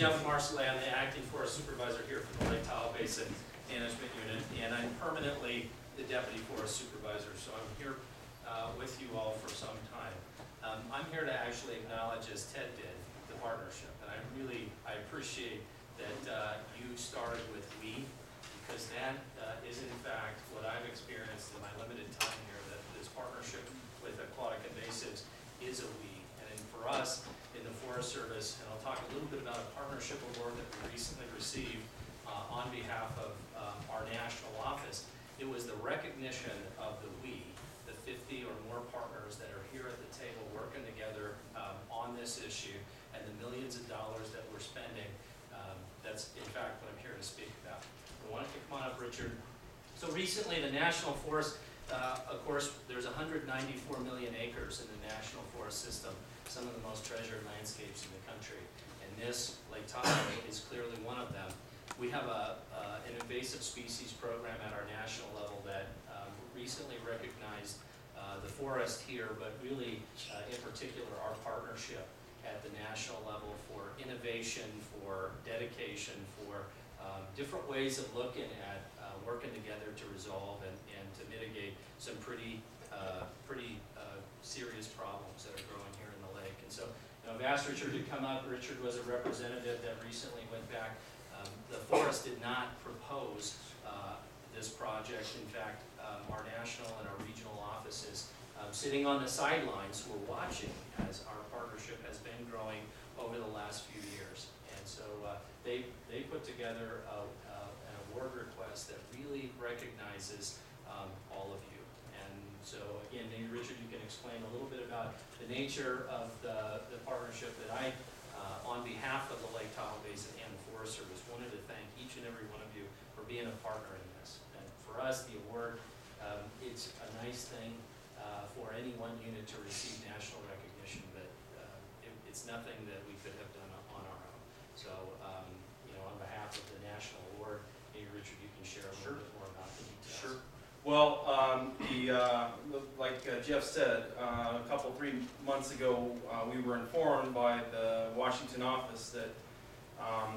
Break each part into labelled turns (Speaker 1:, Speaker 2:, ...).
Speaker 1: Jeff Marsolais. I'm the acting forest supervisor here for the Lake Tahoe Basin Management Unit, and I'm permanently the deputy forest supervisor, so I'm here with you all for some time. I'm here to actually acknowledge, as Ted did, the partnership, and I appreciate that you started with we, because that is in fact what I've experienced in my limited time here, that this partnership with Aquatic Invasives is a we. And for us in the Forest Service, and I'll talk a little bit about a partnership award that we recently received on behalf of our national office. It was the recognition of the we, the 50 or more partners that are here at the table working together on this issue, and the millions of dollars that we're spending. That's in fact what I'm here to speak about. I want to come on up, Richard. So recently the National Forest, of course, there's 194 million acres in the National Forest System, some of the most treasured landscapes in the country. And this, Lake Tahoe, is clearly one of them. We have an invasive species program at our national level that recently recognized the forest here, but really, in particular, our partnership at the national level for innovation, for dedication, for different ways of looking at working together to resolve and to mitigate some pretty serious problems that are growing here in the lake. And so, I've asked Richard to come up. Richard was a representative that recently went back. The forest did not propose this project. In fact, our national and our regional offices sitting on the sidelines were watching as our partnership has been growing over the last few years. And so they put together an award request that really recognizes all of you. And so again, maybe Richard, you can explain a little bit about the nature of the partnership that I, on behalf of the Lake Tahoe Basin and the Forest Service, wanted to thank each and every one of you for being a partner in this. And for us, the award, it's a nice thing for any one unit to receive national recognition, but it's nothing that we could have done on our own. So, on behalf of the national award, maybe Richard, you can share a little bit more about the details.
Speaker 2: Sure. Well, like Jeff said, a couple, 3 months ago, we were informed by the Washington office that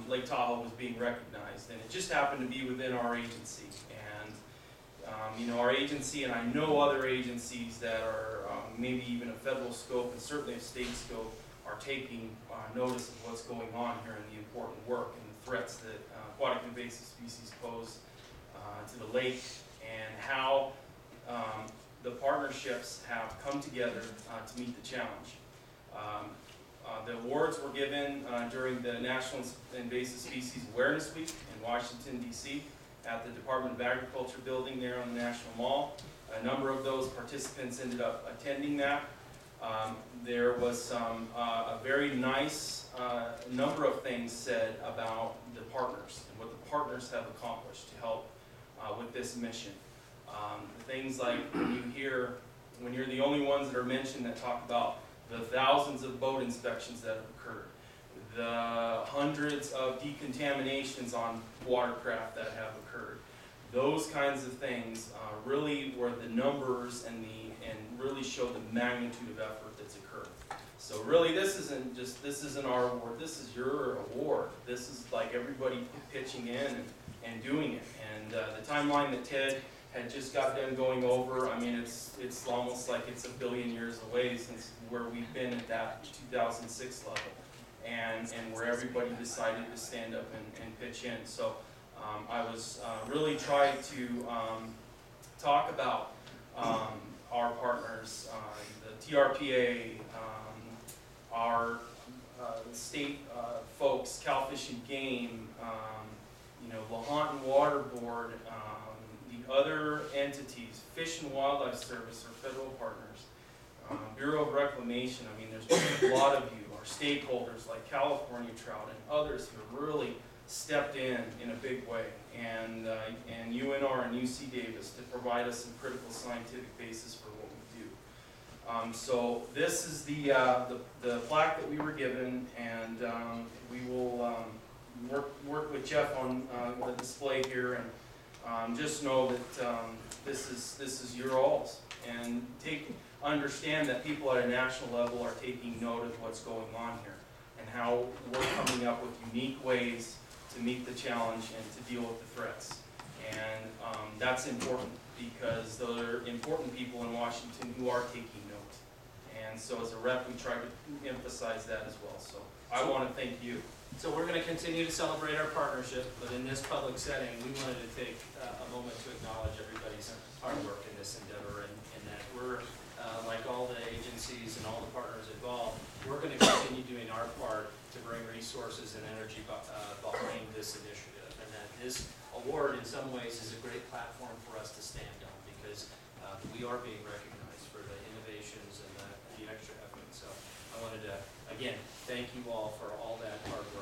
Speaker 2: Lake Tahoe was being recognized, and it just happened to be within our agency. And our agency, and I know other agencies that are maybe even a federal scope and certainly a state scope, are taking notice of what's going on here and the important work and the threats that aquatic invasive species pose to the lake, and how the partnerships have come together to meet the challenge. The awards were given during the National Invasive Species Awareness Week in Washington, D.C. at the Department of Agriculture building there on the National Mall. A number of those participants ended up attending that. There was a very nice number of things said about the partners and what the partners have accomplished to help with this mission. Things like when you're the only ones that are mentioned that talk about the thousands of boat inspections that have occurred, the hundreds of decontaminations on watercraft that have occurred. Those kinds of things really were the numbers and really show the magnitude of effort that's occurred. So really, this isn't our award. This is your award. This is like everybody pitching in and doing it. And the timeline that Ted had just got done going over, I mean, it's almost like it's a billion years away since where we've been at that 2006 level, and where everybody decided to stand up and pitch in. So I was really trying to talk about our partners, the TRPA, our state folks, Cal Fish and Game, Lahontan Water Board, the other entities, Fish and Wildlife Service, our federal partners, Bureau of Reclamation. I mean, there's been a lot of you, our stakeholders like California Trout and others who have really stepped in a big way, and UNR and UC Davis to provide us some critical scientific basis for what we do. So this is the plaque that we were given, and we will work with Jeff on the display here, and just know that this is your all's, and understand that people at a national level are taking note of what's going on here and how we're coming coming up with unique ways to meet the challenge and to deal with the threats. And that's important because there are important people in Washington who are taking note. And so as a rep, we try to emphasize that as well. So I want to thank you.
Speaker 1: So we're going to continue to celebrate our partnership, but in this public setting, we wanted to take a moment to acknowledge everybody's hard work in this endeavor, and that we're, like all the agencies and all the partners involved, we're going to continue doing our part to bring resources and energy behind this initiative. And that this award, in some ways, is a great platform for us to stand on, because we are being recognized for the innovations and the extra effort. So I wanted to, again, thank you all for all that hard work.